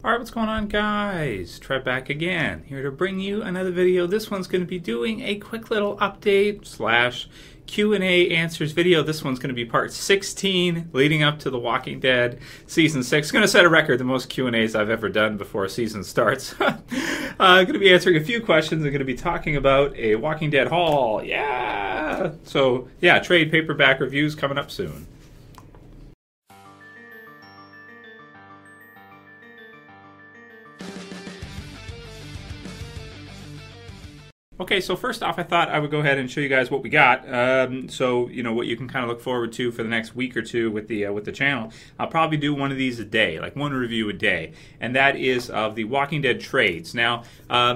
Alright, what's going on, guys? Trev back again, here to bring you another video. This one's going to be doing a quick little update slash Q&A answers video. This one's going to be part 16 leading up to The Walking Dead Season 6. It's going to set a record, the most Q&As I've ever done before a season starts. I'm going to be answering a few questions. I'm going to be talking about a Walking Dead haul. Yeah! So, yeah, trade paperback reviews coming up soon. Okay, so first off, I thought I would go ahead and show you guys what we got. So you know what you can kind of look forward to for the next week or two with the channel. I'll probably do one of these a day, like one review a day, and that is of the Walking Dead trades. Now,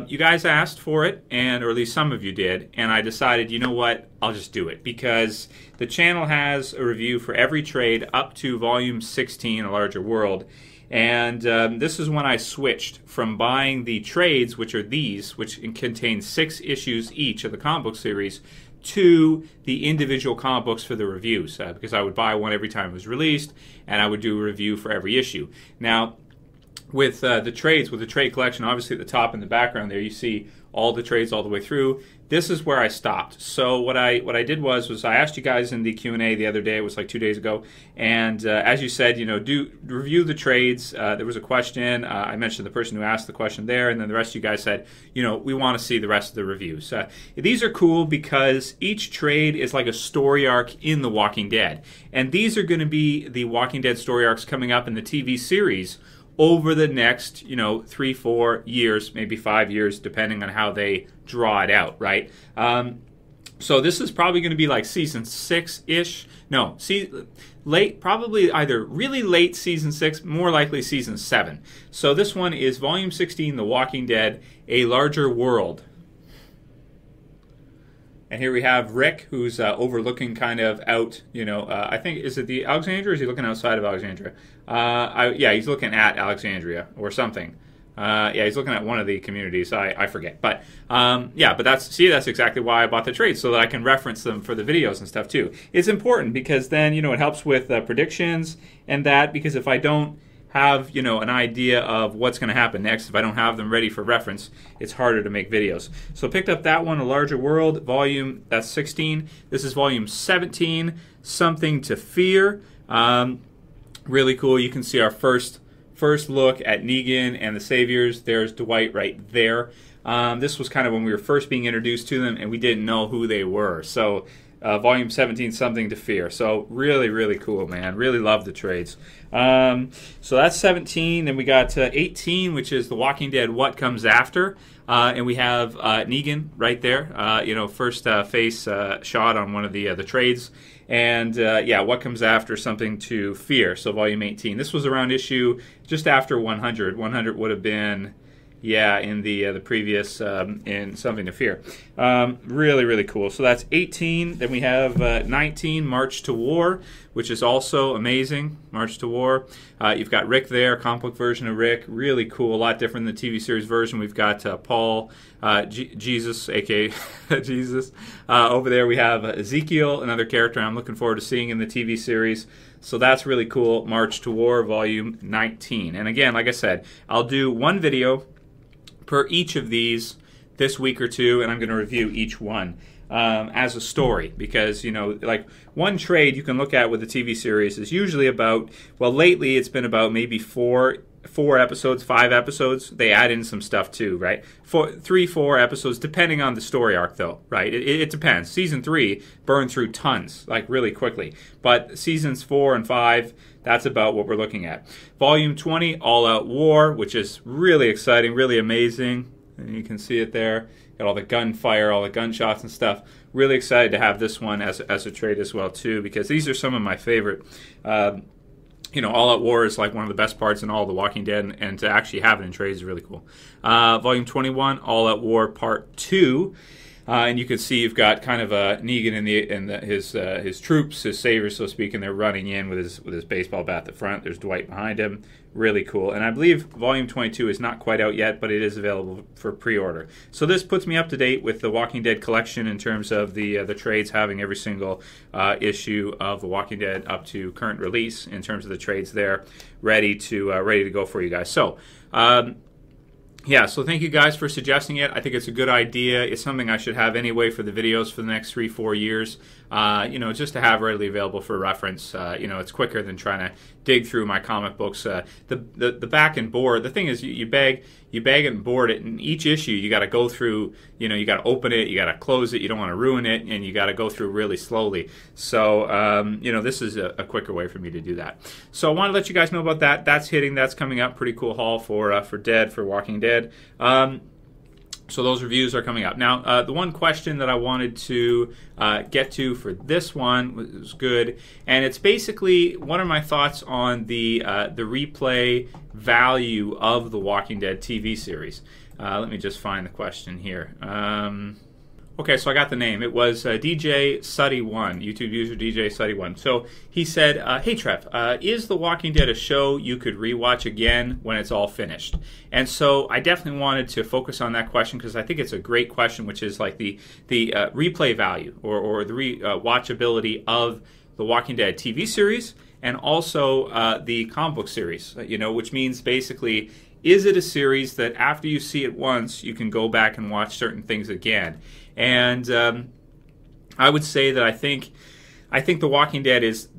you guys asked for it, or at least some of you did, and I decided, you know what, I'll just do it because the channel has a review for every trade up to Volume 16, A Larger World. And this is when I switched from buying the trades, which are these, which contain 6 issues each of the comic book series, to the individual comic books for the reviews, because I would buy one every time it was released, and I would do a review for every issue. Now, with the trades, with the trade collection, obviously at the top in the background there, you see all the trades all the way through. This is where I stopped. So what I did was I asked you guys in the Q&A the other day, it was like 2 days ago, and as you said, you know, do review the trades. There was a question. I mentioned the person who asked the question there, and then the rest of you guys said, you know, we want to see the rest of the reviews. These are cool because each trade is like a story arc in The Walking Dead, and these are going to be the Walking Dead story arcs coming up in the TV series over the next, you know, 3-4 years, maybe 5 years, depending on how they draw it out, right? So this is probably going to be like season 6-ish. No, late, probably either really late season 6, more likely season 7. So this one is Volume 16, The Walking Dead, A Larger World. And here we have Rick, who's overlooking kind of out, you know, I think, is it the Alexandria, or is he looking outside of Alexandria? Yeah, he's looking at Alexandria or something. Yeah, he's looking at one of the communities. I forget. But, yeah, but that's exactly why I bought the trades, so that I can reference them for the videos and stuff, too. It's important because then, you know, it helps with predictions and that, because if I don't have, you know, an idea of what's going to happen next, if I don't have them ready for reference, it's harder to make videos. So I picked up that one, A Larger World, volume, that's 16. This is volume 17, Something to Fear. Really cool. You can see our first look at Negan and the Saviors. There's Dwight right there. This was kind of when we were first being introduced to them, and we didn't know who they were. So volume 17, Something to Fear. So really, really cool, man. Really love the trades. So that's 17. Then we got 18, which is The Walking Dead, What Comes After. And we have Negan right there. You know, first face shot on one of the trades. And yeah, What Comes After, Something to Fear. So volume 18. This was around issue just after 100. 100 would have been, yeah, in the previous, in Something to Fear. Really, really cool. So that's 18. Then we have 19, March to War, which is also amazing. March to War. You've got Rick there, comic book version of Rick. Really cool. A lot different than the TV series version. We've got Paul, Jesus, a.k.a. Jesus. Over there we have Ezekiel, another character I'm looking forward to seeing in the TV series. So that's really cool. March to War, volume 19. And again, like I said, I'll do one video per each of these this week or two, and I'm going to review each one as a story, because, you know, like one trade you can look at with the TV series is usually about, well, lately it's been about maybe 4 episodes, 5 episodes. They add in some stuff too, right? 3-4 episodes, depending on the story arc, though, right? It depends. Season 3 burned through tons, like really quickly, but seasons 4 and 5, that's about what we're looking at. Volume 20, All Out War, which is really exciting, really amazing. And you can see it there. Got all the gunfire, all the gunshots and stuff. Really excited to have this one as a trade as well, too, because these are some of my favorite. You know, All Out War is like one of the best parts in all The Walking Dead, and to actually have it in trades is really cool. Volume 21, All Out War Part 2. And you can see you've got kind of Negan and his troops, his saviors, so to speak, and they're running in with his baseball bat at the front. There's Dwight behind him. Really cool. And I believe Volume 22 is not quite out yet, but it is available for pre-order. So this puts me up to date with the Walking Dead collection in terms of the trades, having every single issue of The Walking Dead up to current release in terms of the trades there, ready to go for you guys. So. Yeah, so thank you guys for suggesting it. I think it's a good idea. It's something I should have anyway for the videos for the next 3-4 years. Just to have readily available for reference. It's quicker than trying to dig through my comic books. The back and board. The thing is, you bag it and board it, and each issue you got to go through. You got to open it, you got to close it. You don't want to ruin it, and you got to go through really slowly. So this is a quicker way for me to do that. So I want to let you guys know about that. That's hitting. That's coming up. Pretty cool haul for Walking Dead. So those reviews are coming up. Now, the one question that I wanted to get to for this one was good, and it's basically what are my thoughts on the replay value of the Walking Dead TV series. Let me just find the question here. Okay, so I got the name. It was DJ Suddy1, YouTube user DJ Suddy1. So he said, hey Trev, is The Walking Dead a show you could rewatch again when it's all finished? And so I definitely wanted to focus on that question because I think it's a great question, which is like the replay value or the watchability of The Walking Dead TV series and also the comic book series, which means basically, is it a series that after you see it once, you can go back and watch certain things again? And I would say that I think The Walking Dead is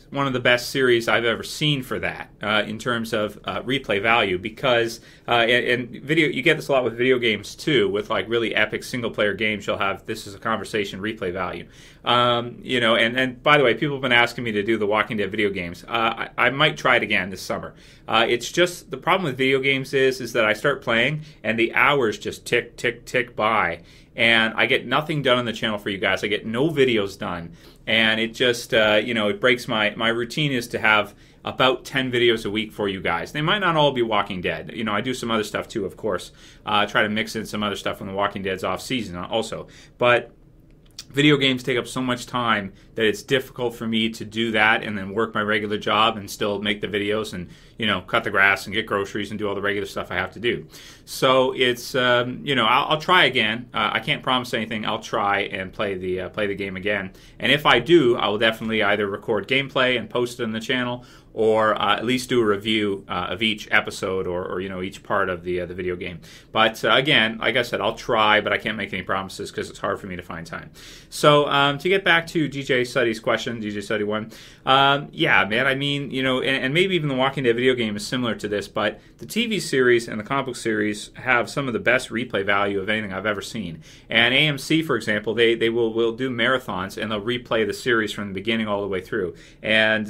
one of the best series I've ever seen for that in terms of replay value because and video, you get this a lot with video games too, with like really epic single player games. You'll have this is a conversation replay value, and by the way, people have been asking me to do the Walking Dead video games. I might try it again this summer. It's just the problem with video games is that I start playing and the hours just tick by. And I get nothing done on the channel for you guys. I get no videos done. And it just, it breaks my routine is to have about 10 videos a week for you guys. They might not all be Walking Dead. I do some other stuff too, of course. Try to mix in some other stuff when the Walking Dead's off season also. But video games take up so much time that it's difficult for me to do that and then work my regular job and still make the videos and cut the grass and get groceries and do all the regular stuff I have to do. So it's I'll try again. I can't promise anything. I'll try and play the game again. And if I do, I will definitely either record gameplay and post it on the channel, or at least do a review of each episode or each part of the video game. But again, like I said, I'll try, but I can't make any promises because it's hard for me to find time. So to get back to DJ Suddy's question, DJ Suddy1, yeah, man, I mean, and maybe even the Walking Dead video game is similar to this, but the TV series and the comic book series have some of the best replay value of anything I've ever seen. And AMC, for example, they will do marathons and they'll replay the series from the beginning all the way through. And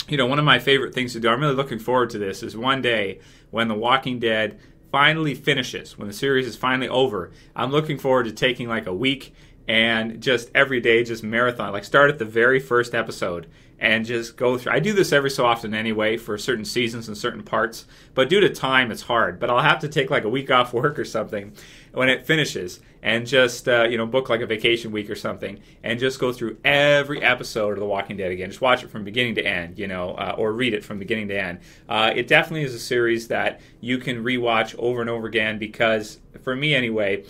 one of my favorite things to do, I'm really looking forward to this, is one day when The Walking Dead finally finishes, when the series is finally over, I'm looking forward to taking like a week and just every day just marathon, like start at the very first episode and just go through. I do this every so often anyway for certain seasons and certain parts, but due to time it's hard. But I'll have to take like a week off work or something when it finishes and just book like a vacation week or something and just go through every episode of The Walking Dead again. Just watch it from beginning to end, or read it from beginning to end. It definitely is a series that you can rewatch over and over again because, for me anyway,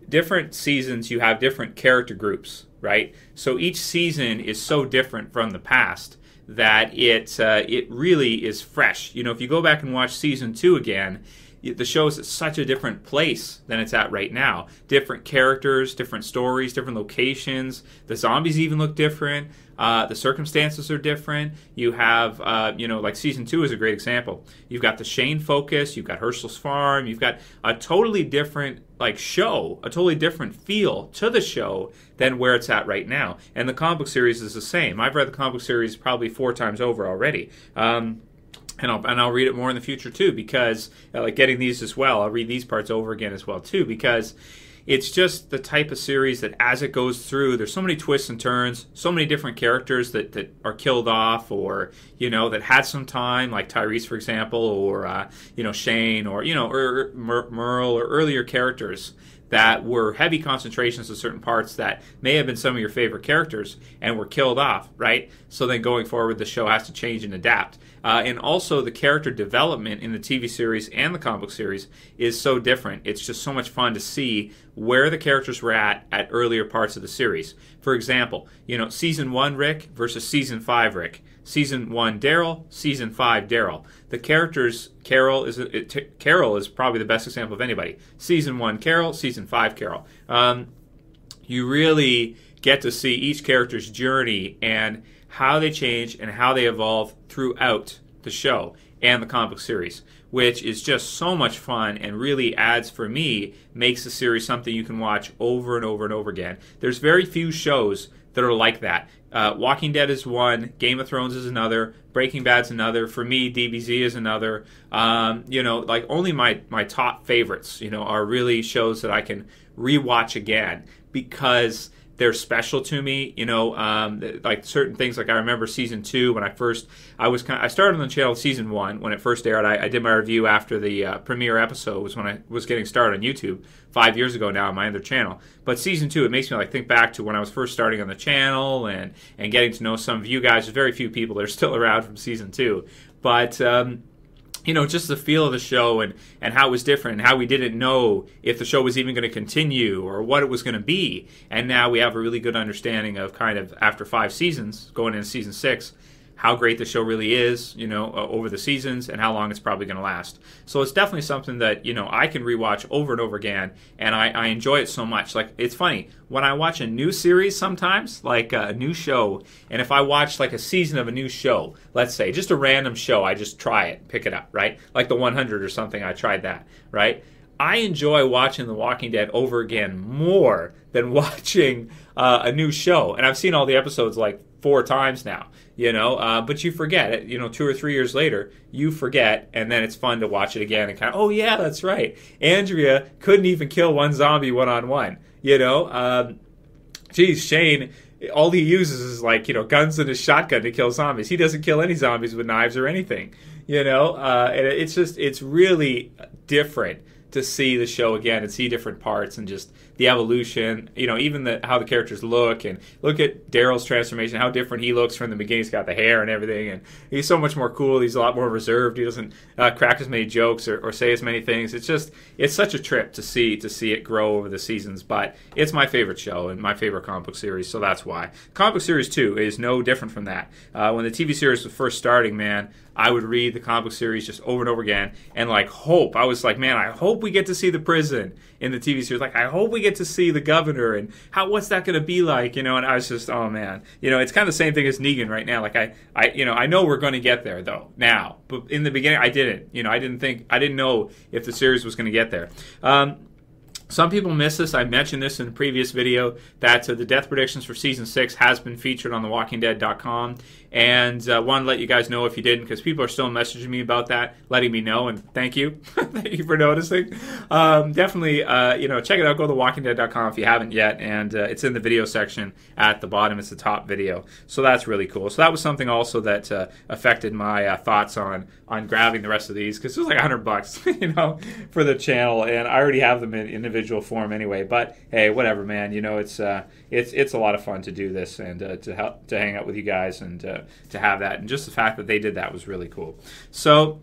different seasons you have different character groups, right? So each season is so different from the past that it really is fresh. If you go back and watch season 2 again, the show's at such a different place than it's at right now. Different characters, different stories, different locations. The zombies even look different. The circumstances are different. You have, like season 2 is a great example. You've got the Shane focus. You've got Herschel's farm. You've got a totally different show, a totally different feel to the show than where it's at right now. And the comic book series is the same. I've read the comic book series probably 4 times over already. And I'll read it more in the future too, because like getting these as well, I'll read these parts over again as well too, because it's just the type of series that as it goes through, there's so many twists and turns, so many different characters that are killed off, or that had some time, like Tyrese, for example, or Shane, or or Merle, or earlier characters that were heavy concentrations of certain parts that may have been some of your favorite characters and were killed off, right? So then going forward, the show has to change and adapt. And also the character development in the TV series and the comic book series is so different. It's just so much fun to see where the characters were at earlier parts of the series. For example, season 1 Rick versus season 5 Rick. Season 1 Daryl, season 5 Daryl. The characters, Carol is probably the best example of anybody. Season 1 Carol, season 5 Carol. You really get to see each character's journey and how they change and how they evolve throughout the show and the comic book series, which is just so much fun and really adds, for me, makes the series something you can watch over and over and over again. There's very few shows that are like that. Walking Dead is one, Game of Thrones is another, Breaking Bad's another. For me, DBZ is another. Only my top favorites, are really shows that I can rewatch again because they're special to me, like certain things. Like I remember season 2 when I started on the channel season 1 when it first aired. I did my review after the premiere episode was when I was getting started on YouTube 5 years ago now on my other channel. But season 2, it makes me think back to when I was first starting on the channel and getting to know some of you guys. There's very few people that are still around from season 2, but just the feel of the show and how it was different and how we didn't know if the show was even going to continue or what it was going to be. And now we have a really good understanding of kind of after 5 seasons, going into season 6, how great the show really is, over the seasons and how long it's probably going to last. So it's definitely something that, I can rewatch over and over again, and I enjoy it so much. Like, it's funny, when I watch a new series sometimes, like a new show, and if I watch like a season of a new show, let's say, just a random show, I just try it, pick it up, right? Like the 100 or something, I tried that, right? I enjoy watching The Walking Dead over again more than watching a new show. And I've seen all the episodes like 4 times now, but you forget it, 2 or 3 years later, you forget, and then it's fun to watch it again and kind of, oh yeah, that's right. Andrea couldn't even kill one zombie one-on-one, Shane, all he uses is guns and a shotgun to kill zombies. He doesn't kill any zombies with knives or anything, and it's really different to see the show again and see different parts and just the evolution, even how the characters look, and look at Daryl's transformation, how different he looks from the beginning. He's got the hair and everything, and he's so much more cool. He's a lot more reserved. He doesn't crack as many jokes or say as many things. It's such a trip to see it grow over the seasons, but it's my favorite show and my favorite comic book series, so that's why. Comic book series 2 is no different from that. When the TV series was first starting, man, I would read the comic book series just over and over again and hope. I was like, man, I hope we get to see the prison in the TV series. I hope we get to see the governor and what's that going to be like, and I was just, oh man, it's kind of the same thing as Negan right now. I know we're going to get there though now, but in the beginning I didn't. I didn't know if the series was going to get there. Some people miss this. I mentioned this in a previous video that the death predictions for Season 6 has been featured on thewalkingdead.com. And want to let you guys know if you didn't, because people are still messaging me about that, letting me know, and thank you. Thank you for noticing. Definitely, check it out. Go to thewalkingdead.com if you haven't yet, and it's in the video section at the bottom. It's the top video. So that's really cool. So that was something also that affected my thoughts on grabbing the rest of these, because it was like $100, for the channel, and I already have them in individual form anyway. But hey, whatever, man. It's a lot of fun to do this and to hang out with you guys and to have that, and just the fact that they did that was really cool. So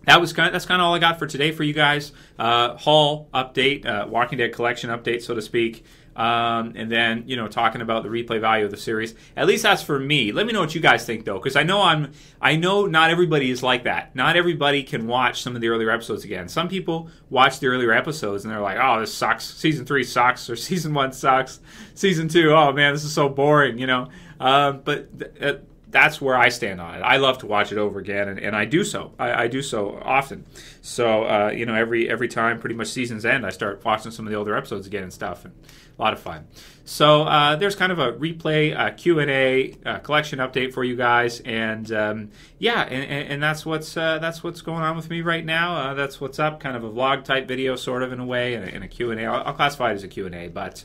that's kind of all I got for today for you guys. Haul update, Walking Dead collection update, so to speak. And then, talking about the replay value of the series. At least that's for me. Let me know what you guys think, though, because I know not everybody is like that. Not everybody can watch some of the earlier episodes again. Some people watch the earlier episodes and they're like, oh, this sucks. Season 3 sucks, or Season 1 sucks. Season 2, oh man, this is so boring, But that's where I stand on it. I love to watch it over again, and I do so. I do so often. So, every time pretty much seasons end, I start watching some of the older episodes again and stuff. And a lot of fun. So there's kind of a replay Q&A collection update for you guys, and and that's what's going on with me right now. That's what's up, kind of a vlog type video, sort of in a way, and a Q&A. I'll classify it as a Q&A, but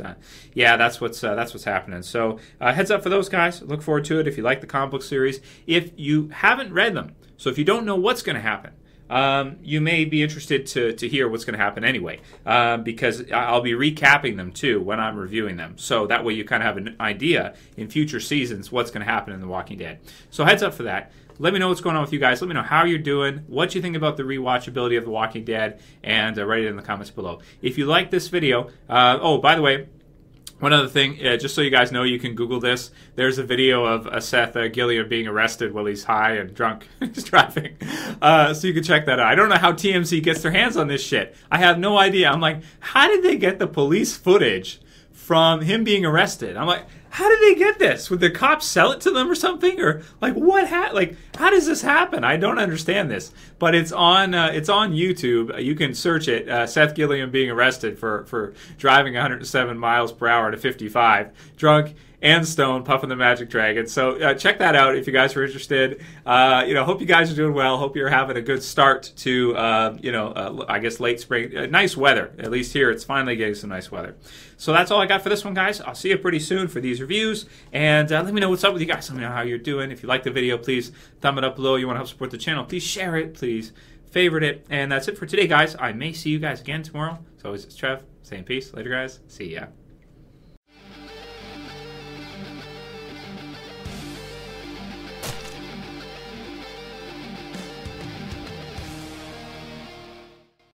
that's what's happening. So heads up for those guys. Look forward to it if you like the comic book series. If you haven't read them, so if you don't know what's going to happen, you may be interested to hear what's going to happen anyway, because I'll be recapping them too when I'm reviewing them. So that way you kind of have an idea in future seasons what's going to happen in The Walking Dead. So heads up for that. Let me know what's going on with you guys. Let me know how you're doing, what you think about the rewatchability of The Walking Dead, and write it in the comments below. If you like this video, oh, by the way, one other thing, just so you guys know, you can Google this. There's a video of Seth Gilliam being arrested while he's high and drunk. He's driving. So you can check that out. I don't know how TMZ gets their hands on this shit. I have no idea. I'm like, how did they get the police footage from him being arrested? I'm like, how did they get this? Would the cops sell it to them or something? Or like what? Like how does this happen? I don't understand this. But it's on YouTube. You can search it. Seth Gilliam being arrested for driving 107 miles per hour to 55, drunk and stoned, puffing the magic dragon. So check that out if you guys are interested. Hope you guys are doing well. Hope you're having a good start to I guess late spring. Nice weather. At least here, it's finally getting some nice weather. So that's all I got for this one, guys. I'll see you pretty soon for these reviews. And let me know what's up with you guys. Let me know how you're doing. If you like the video, please thumb it up below. You want to help support the channel, please share it. Please favorite it. And that's it for today, guys. I may see you guys again tomorrow. So it's Trev saying peace. Later, guys. See ya.